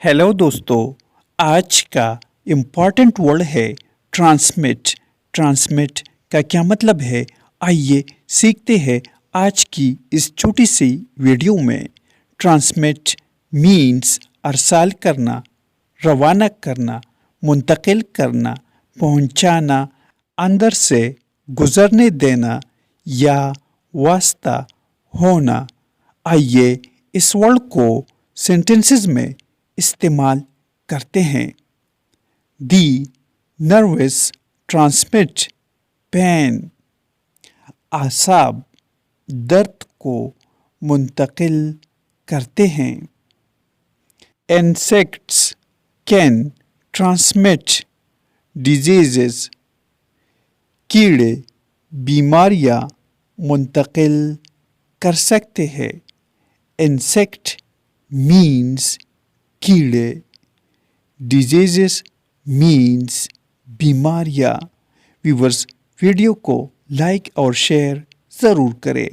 Hello दोस्तों, आज का इम्पॉर्टेंट वर्ड है ट्रांसमिट। ट्रांसमिट का क्या मतलब है, आइए सीखते हैं आज की इस छोटी सी वीडियो में। ट्रांसमिट मीन्स अरसाल करना, रवाना करना, मुंतकिल करना, पहुंचाना, अंदर से गुजरने देना या वास्ता होना। आइए इस वर्ड को सेंटेंसेस में इस्तेमाल करते हैं। दी नर्वस ट्रांसमिट पेन। आसाब दर्द को मुंतकिल करते हैं। Insects can transmit diseases. कीड़े बीमारियां मुंतकिल कर सकते हैं। इंसेक्ट मीन्स कीड़े, डिजीजेस मीन्स बीमारियां। व्यूअर्स, वीडियो को लाइक और शेयर ज़रूर करें।